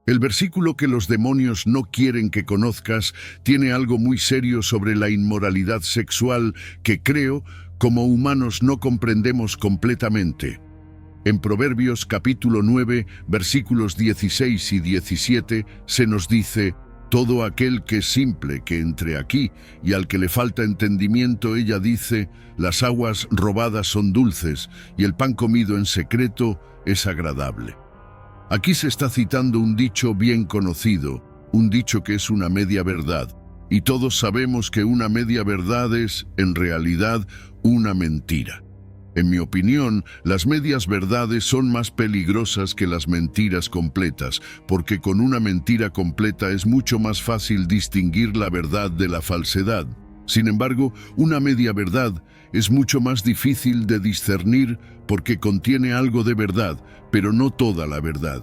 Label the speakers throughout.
Speaker 1: El versículo que los demonios no quieren que conozcas tiene algo muy serio sobre la inmoralidad sexual que creo, como humanos no comprendemos completamente. En Proverbios capítulo 9, versículos 16 y 17, se nos dice: todo aquel que es simple que entre aquí, y al que le falta entendimiento ella dice: las aguas robadas son dulces, y el pan comido en secreto es agradable. Aquí se está citando un dicho bien conocido, un dicho que es una media verdad, y todos sabemos que una media verdad es, en realidad, una mentira. En mi opinión, las medias verdades son más peligrosas que las mentiras completas, porque con una mentira completa es mucho más fácil distinguir la verdad de la falsedad. Sin embargo, una media verdad es mucho más difícil de discernir porque contiene algo de verdad, pero no toda la verdad.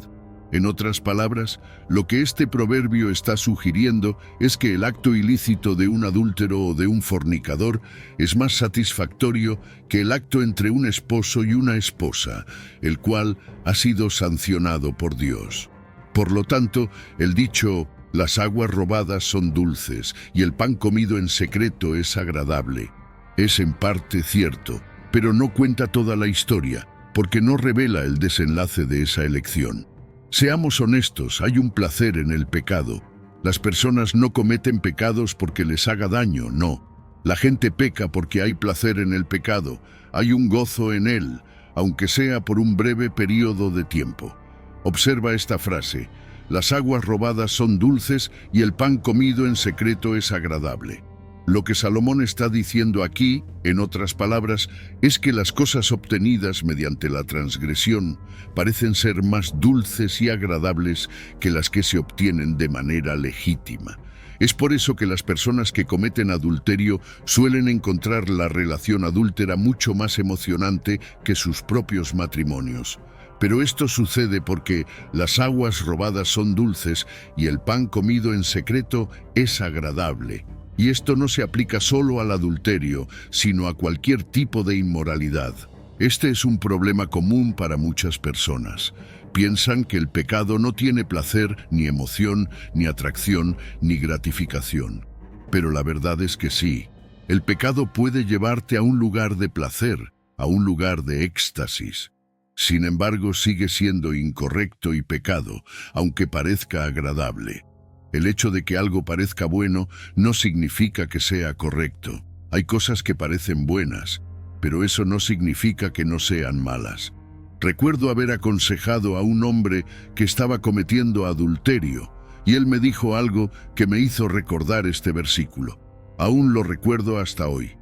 Speaker 1: En otras palabras, lo que este proverbio está sugiriendo es que el acto ilícito de un adúltero o de un fornicador es más satisfactorio que el acto entre un esposo y una esposa, el cual ha sido sancionado por Dios. Por lo tanto, el dicho «las aguas robadas son dulces y el pan comido en secreto es agradable» es en parte cierto, pero no cuenta toda la historia, porque no revela el desenlace de esa elección. Seamos honestos, hay un placer en el pecado. Las personas no cometen pecados porque les haga daño, no. La gente peca porque hay placer en el pecado, hay un gozo en él, aunque sea por un breve periodo de tiempo. Observa esta frase: las aguas robadas son dulces y el pan comido en secreto es agradable. Lo que Salomón está diciendo aquí, en otras palabras, es que las cosas obtenidas mediante la transgresión parecen ser más dulces y agradables que las que se obtienen de manera legítima. Es por eso que las personas que cometen adulterio suelen encontrar la relación adúltera mucho más emocionante que sus propios matrimonios. Pero esto sucede porque las aguas robadas son dulces y el pan comido en secreto es agradable. Y esto no se aplica solo al adulterio, sino a cualquier tipo de inmoralidad. Este es un problema común para muchas personas. Piensan que el pecado no tiene placer, ni emoción, ni atracción, ni gratificación. Pero la verdad es que sí. El pecado puede llevarte a un lugar de placer, a un lugar de éxtasis. Sin embargo, sigue siendo incorrecto y pecado, aunque parezca agradable. El hecho de que algo parezca bueno no significa que sea correcto. Hay cosas que parecen buenas, pero eso no significa que no sean malas. Recuerdo haber aconsejado a un hombre que estaba cometiendo adulterio, y él me dijo algo que me hizo recordar este versículo. Aún lo recuerdo hasta hoy.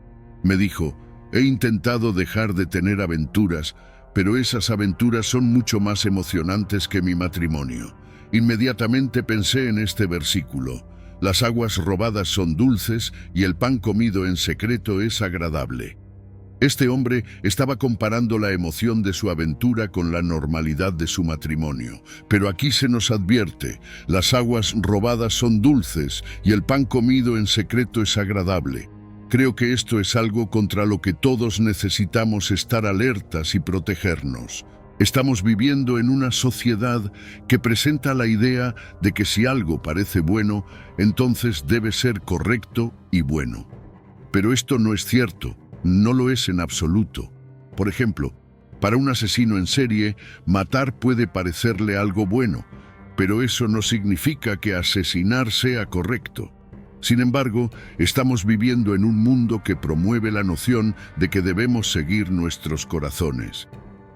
Speaker 1: Me dijo: he intentado dejar de tener aventuras, pero esas aventuras son mucho más emocionantes que mi matrimonio. Inmediatamente pensé en este versículo: las aguas robadas son dulces y el pan comido en secreto es agradable. Este hombre estaba comparando la emoción de su aventura con la normalidad de su matrimonio. Pero aquí se nos advierte: las aguas robadas son dulces y el pan comido en secreto es agradable. Creo que esto es algo contra lo que todos necesitamos estar alertas y protegernos. Estamos viviendo en una sociedad que presenta la idea de que si algo parece bueno, entonces debe ser correcto y bueno. Pero esto no es cierto, no lo es en absoluto. Por ejemplo, para un asesino en serie, matar puede parecerle algo bueno, pero eso no significa que asesinar sea correcto. Sin embargo, estamos viviendo en un mundo que promueve la noción de que debemos seguir nuestros corazones.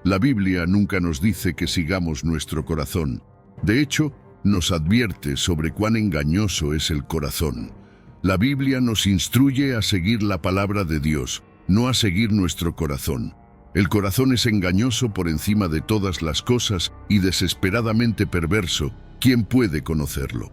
Speaker 1: La Biblia nunca nos dice que sigamos nuestro corazón. De hecho, nos advierte sobre cuán engañoso es el corazón. La Biblia nos instruye a seguir la palabra de Dios, no a seguir nuestro corazón. El corazón es engañoso por encima de todas las cosas y desesperadamente perverso. ¿Quién puede conocerlo?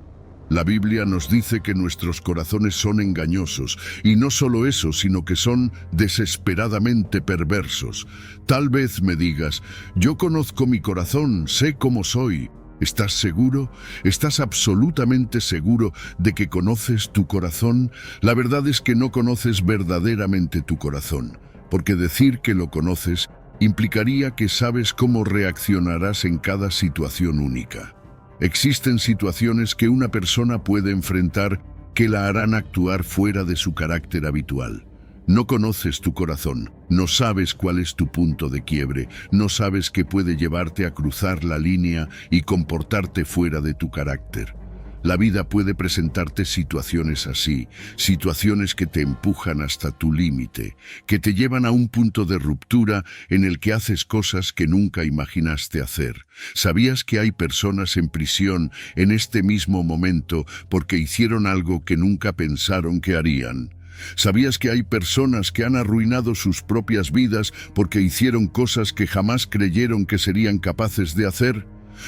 Speaker 1: La Biblia nos dice que nuestros corazones son engañosos, y no solo eso, sino que son desesperadamente perversos. Tal vez me digas: yo conozco mi corazón, sé cómo soy. ¿Estás seguro? ¿Estás absolutamente seguro de que conoces tu corazón? La verdad es que no conoces verdaderamente tu corazón, porque decir que lo conoces implicaría que sabes cómo reaccionarás en cada situación única. Existen situaciones que una persona puede enfrentar que la harán actuar fuera de su carácter habitual. No conoces tu corazón, no sabes cuál es tu punto de quiebre, no sabes qué puede llevarte a cruzar la línea y comportarte fuera de tu carácter. La vida puede presentarte situaciones así, situaciones que te empujan hasta tu límite, que te llevan a un punto de ruptura en el que haces cosas que nunca imaginaste hacer. ¿Sabías que hay personas en prisión en este mismo momento porque hicieron algo que nunca pensaron que harían? ¿Sabías que hay personas que han arruinado sus propias vidas porque hicieron cosas que jamás creyeron que serían capaces de hacer?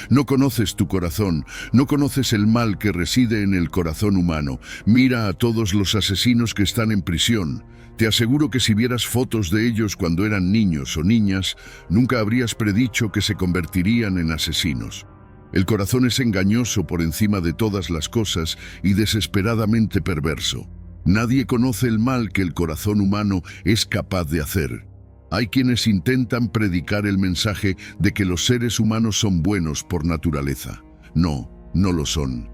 Speaker 1: No conoces tu corazón, no conoces el mal que reside en el corazón humano. Mira a todos los asesinos que están en prisión. Te aseguro que si vieras fotos de ellos cuando eran niños o niñas, nunca habrías predicho que se convertirían en asesinos. El corazón es engañoso por encima de todas las cosas y desesperadamente perverso. Nadie conoce el mal que el corazón humano es capaz de hacer. Hay quienes intentan predicar el mensaje de que los seres humanos son buenos por naturaleza. No, no lo son.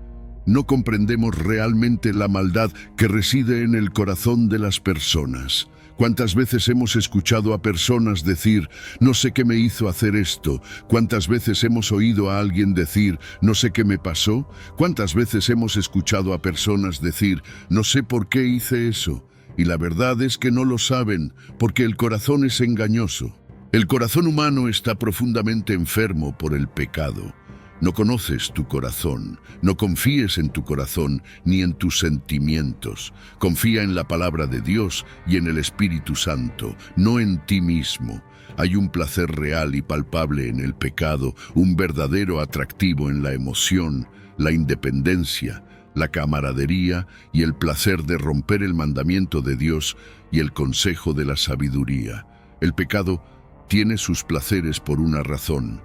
Speaker 1: No comprendemos realmente la maldad que reside en el corazón de las personas. ¿Cuántas veces hemos escuchado a personas decir, no sé qué me hizo hacer esto? ¿Cuántas veces hemos oído a alguien decir, no sé qué me pasó? ¿Cuántas veces hemos escuchado a personas decir, no sé por qué hice eso? Y la verdad es que no lo saben, porque el corazón es engañoso. El corazón humano está profundamente enfermo por el pecado. No conoces tu corazón, no confíes en tu corazón ni en tus sentimientos. Confía en la palabra de Dios y en el Espíritu Santo, no en ti mismo. Hay un placer real y palpable en el pecado, un verdadero atractivo en la emoción, la independencia, la camaradería y el placer de romper el mandamiento de Dios y el consejo de la sabiduría. El pecado tiene sus placeres por una razón.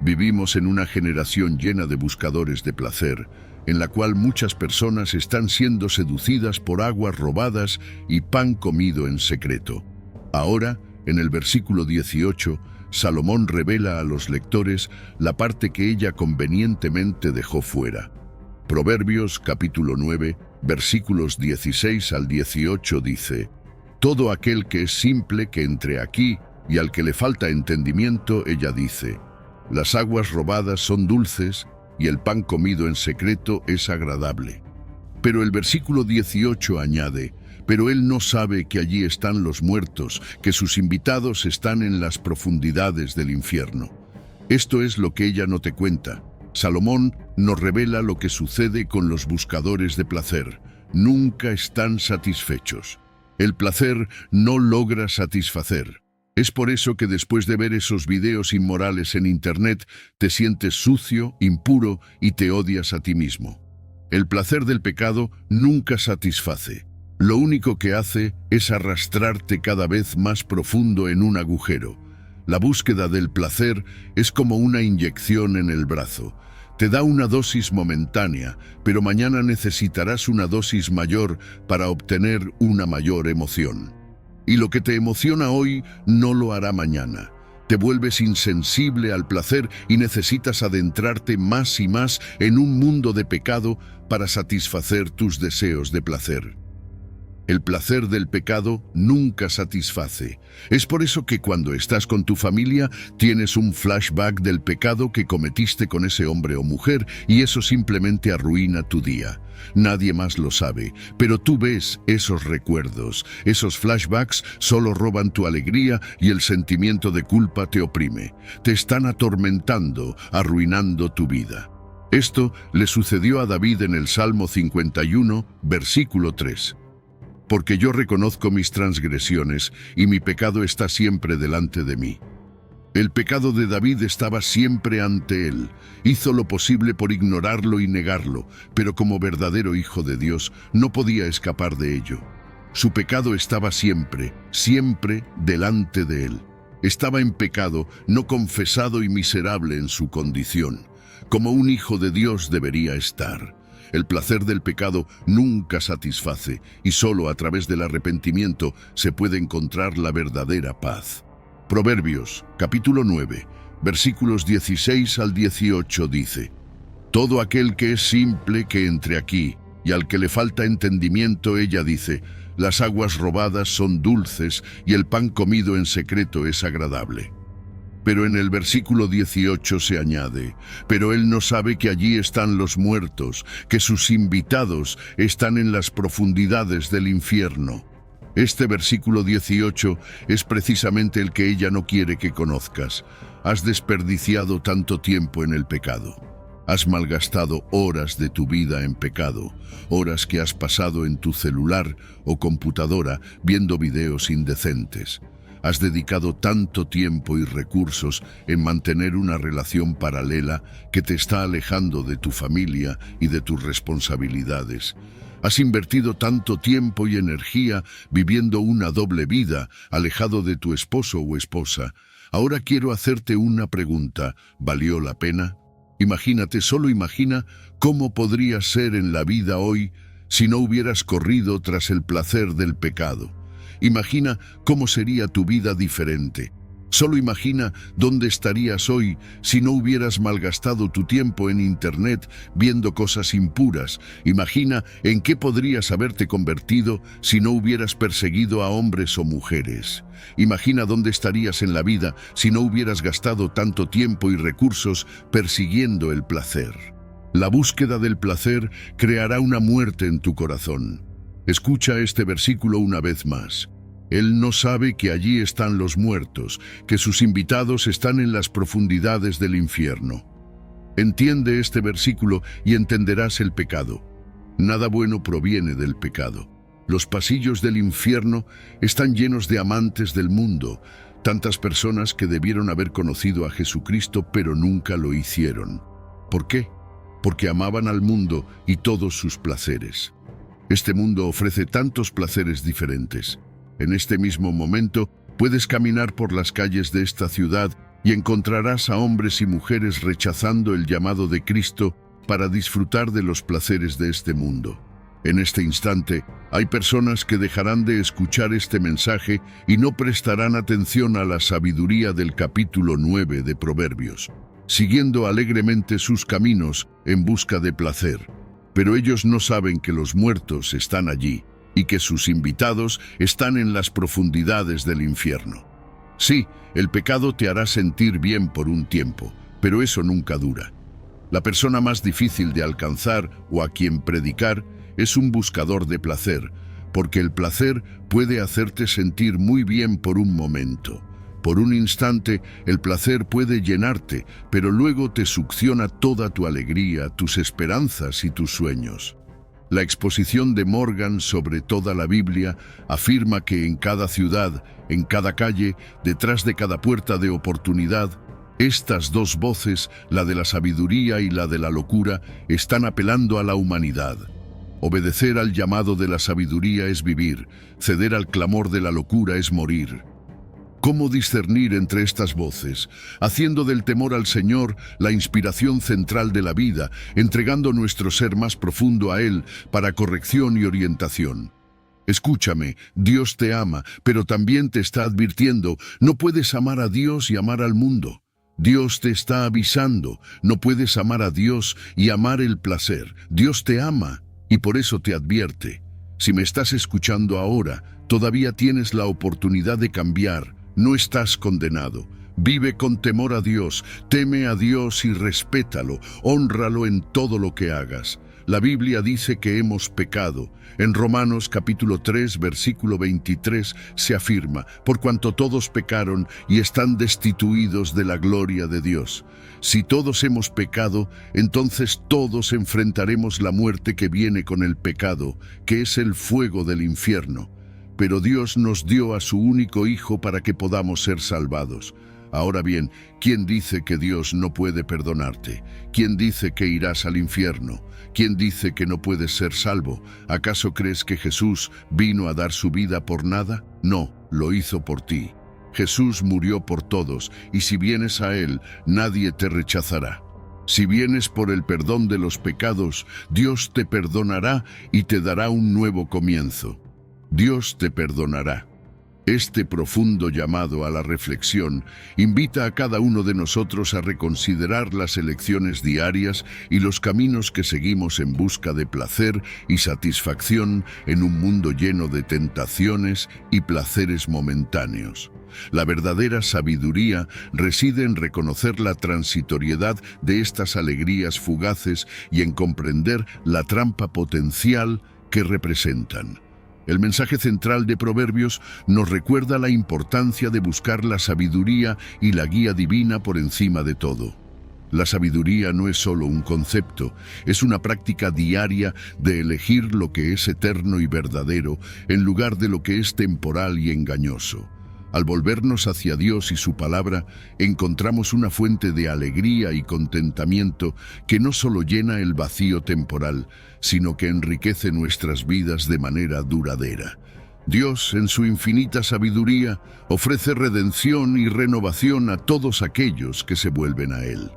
Speaker 1: Vivimos en una generación llena de buscadores de placer, en la cual muchas personas están siendo seducidas por aguas robadas y pan comido en secreto. Ahora, en el versículo 18, Salomón revela a los lectores la parte que ella convenientemente dejó fuera. Proverbios capítulo 9, versículos 16 al 18 dice: Todo aquel que es simple que entre aquí, y al que le falta entendimiento, ella dice: Las aguas robadas son dulces, y el pan comido en secreto es agradable. Pero el versículo 18 añade: Pero él no sabe que allí están los muertos, que sus invitados están en las profundidades del infierno. Esto es lo que ella no te cuenta. Salomón nos revela lo que sucede con los buscadores de placer. Nunca están satisfechos. El placer no logra satisfacer. Es por eso que después de ver esos videos inmorales en Internet, te sientes sucio, impuro y te odias a ti mismo. El placer del pecado nunca satisface. Lo único que hace es arrastrarte cada vez más profundo en un agujero. La búsqueda del placer es como una inyección en el brazo. Te da una dosis momentánea, pero mañana necesitarás una dosis mayor para obtener una mayor emoción. Y lo que te emociona hoy no lo hará mañana. Te vuelves insensible al placer y necesitas adentrarte más y más en un mundo de pecado para satisfacer tus deseos de placer. El placer del pecado nunca satisface. Es por eso que cuando estás con tu familia tienes un flashback del pecado que cometiste con ese hombre o mujer y eso simplemente arruina tu día. Nadie más lo sabe, pero tú ves esos recuerdos. Esos flashbacks solo roban tu alegría y el sentimiento de culpa te oprime. Te están atormentando, arruinando tu vida. Esto le sucedió a David en el Salmo 51, versículo 3. Porque yo reconozco mis transgresiones y mi pecado está siempre delante de mí. El pecado de David estaba siempre ante él. Hizo lo posible por ignorarlo y negarlo, pero como verdadero hijo de Dios no podía escapar de ello. Su pecado estaba siempre, siempre delante de él. Estaba en pecado, no confesado y miserable en su condición, como un hijo de Dios debería estar. El placer del pecado nunca satisface y solo a través del arrepentimiento se puede encontrar la verdadera paz. Proverbios, capítulo 9, versículos 16 al 18 dice: Todo aquel que es simple que entre aquí, y al que le falta entendimiento ella dice, las aguas robadas son dulces y el pan comido en secreto es agradable. Pero en el versículo 18 se añade, pero él no sabe que allí están los muertos, que sus invitados están en las profundidades del infierno. Este versículo 18 es precisamente el que ella no quiere que conozcas. Has desperdiciado tanto tiempo en el pecado. Has malgastado horas de tu vida en pecado, horas que has pasado en tu celular o computadora viendo videos indecentes. Has dedicado tanto tiempo y recursos en mantener una relación paralela que te está alejando de tu familia y de tus responsabilidades. Has invertido tanto tiempo y energía viviendo una doble vida, alejado de tu esposo o esposa. Ahora quiero hacerte una pregunta. ¿Valió la pena? Imagínate, solo imagina cómo podría ser en la vida hoy si no hubieras corrido tras el placer del pecado. Imagina cómo sería tu vida diferente. Solo imagina dónde estarías hoy si no hubieras malgastado tu tiempo en Internet viendo cosas impuras. Imagina en qué podrías haberte convertido si no hubieras perseguido a hombres o mujeres. Imagina dónde estarías en la vida si no hubieras gastado tanto tiempo y recursos persiguiendo el placer. La búsqueda del placer creará una muerte en tu corazón. Escucha este versículo una vez más. Él no sabe que allí están los muertos, que sus invitados están en las profundidades del infierno. Entiende este versículo y entenderás el pecado. Nada bueno proviene del pecado. Los pasillos del infierno están llenos de amantes del mundo, tantas personas que debieron haber conocido a Jesucristo pero nunca lo hicieron. ¿Por qué? Porque amaban al mundo y todos sus placeres. Este mundo ofrece tantos placeres diferentes. En este mismo momento puedes caminar por las calles de esta ciudad y encontrarás a hombres y mujeres rechazando el llamado de Cristo para disfrutar de los placeres de este mundo. En este instante, hay personas que dejarán de escuchar este mensaje y no prestarán atención a la sabiduría del capítulo 9 de Proverbios, siguiendo alegremente sus caminos en busca de placer. Pero ellos no saben que los muertos están allí y que sus invitados están en las profundidades del infierno. Sí, el pecado te hará sentir bien por un tiempo, pero eso nunca dura. La persona más difícil de alcanzar o a quien predicar es un buscador de placer, porque el placer puede hacerte sentir muy bien por un momento. Por un instante, el placer puede llenarte, pero luego te succiona toda tu alegría, tus esperanzas y tus sueños. La exposición de Morgan sobre toda la Biblia afirma que en cada ciudad, en cada calle, detrás de cada puerta de oportunidad, estas dos voces, la de la sabiduría y la de la locura, están apelando a la humanidad. Obedecer al llamado de la sabiduría es vivir, ceder al clamor de la locura es morir. ¿Cómo discernir entre estas voces? Haciendo del temor al Señor la inspiración central de la vida, entregando nuestro ser más profundo a Él para corrección y orientación. Escúchame, Dios te ama, pero también te está advirtiendo, no puedes amar a Dios y amar al mundo. Dios te está avisando, no puedes amar a Dios y amar el placer. Dios te ama y por eso te advierte. Si me estás escuchando ahora, todavía tienes la oportunidad de cambiar. No estás condenado. Vive con temor a Dios, teme a Dios y respétalo, hónralo en todo lo que hagas. La Biblia dice que hemos pecado. En Romanos capítulo 3, versículo 23 se afirma, por cuanto todos pecaron y están destituidos de la gloria de Dios. Si todos hemos pecado, entonces todos enfrentaremos la muerte que viene con el pecado, que es el fuego del infierno. Pero Dios nos dio a su único Hijo para que podamos ser salvados. Ahora bien, ¿quién dice que Dios no puede perdonarte? ¿Quién dice que irás al infierno? ¿Quién dice que no puedes ser salvo? ¿Acaso crees que Jesús vino a dar su vida por nada? No, lo hizo por ti. Jesús murió por todos, y si vienes a Él, nadie te rechazará. Si vienes por el perdón de los pecados, Dios te perdonará y te dará un nuevo comienzo. Dios te perdonará. Este profundo llamado a la reflexión invita a cada uno de nosotros a reconsiderar las elecciones diarias y los caminos que seguimos en busca de placer y satisfacción en un mundo lleno de tentaciones y placeres momentáneos. La verdadera sabiduría reside en reconocer la transitoriedad de estas alegrías fugaces y en comprender la trampa potencial que representan. El mensaje central de Proverbios nos recuerda la importancia de buscar la sabiduría y la guía divina por encima de todo. La sabiduría no es solo un concepto, es una práctica diaria de elegir lo que es eterno y verdadero en lugar de lo que es temporal y engañoso. Al volvernos hacia Dios y su palabra, encontramos una fuente de alegría y contentamiento que no solo llena el vacío temporal, sino que enriquece nuestras vidas de manera duradera. Dios, en su infinita sabiduría, ofrece redención y renovación a todos aquellos que se vuelven a Él.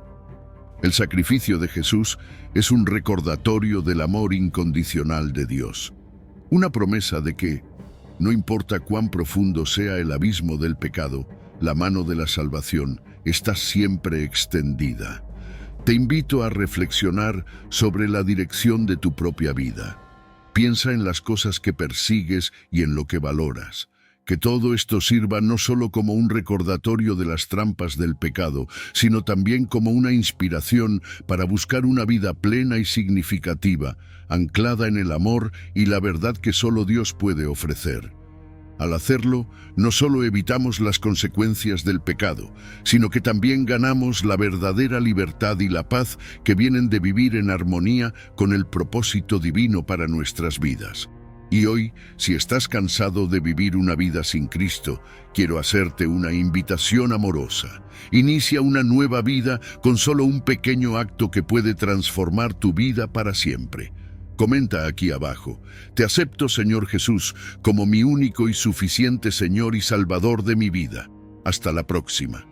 Speaker 1: El sacrificio de Jesús es un recordatorio del amor incondicional de Dios. Una promesa de que, no importa cuán profundo sea el abismo del pecado, la mano de la salvación está siempre extendida. Te invito a reflexionar sobre la dirección de tu propia vida. Piensa en las cosas que persigues y en lo que valoras. Que todo esto sirva no solo como un recordatorio de las trampas del pecado, sino también como una inspiración para buscar una vida plena y significativa, anclada en el amor y la verdad que solo Dios puede ofrecer. Al hacerlo, no solo evitamos las consecuencias del pecado, sino que también ganamos la verdadera libertad y la paz que vienen de vivir en armonía con el propósito divino para nuestras vidas. Y hoy, si estás cansado de vivir una vida sin Cristo, quiero hacerte una invitación amorosa. Inicia una nueva vida con solo un pequeño acto que puede transformar tu vida para siempre. Comenta aquí abajo: te acepto, Señor Jesús, como mi único y suficiente Señor y Salvador de mi vida. Hasta la próxima.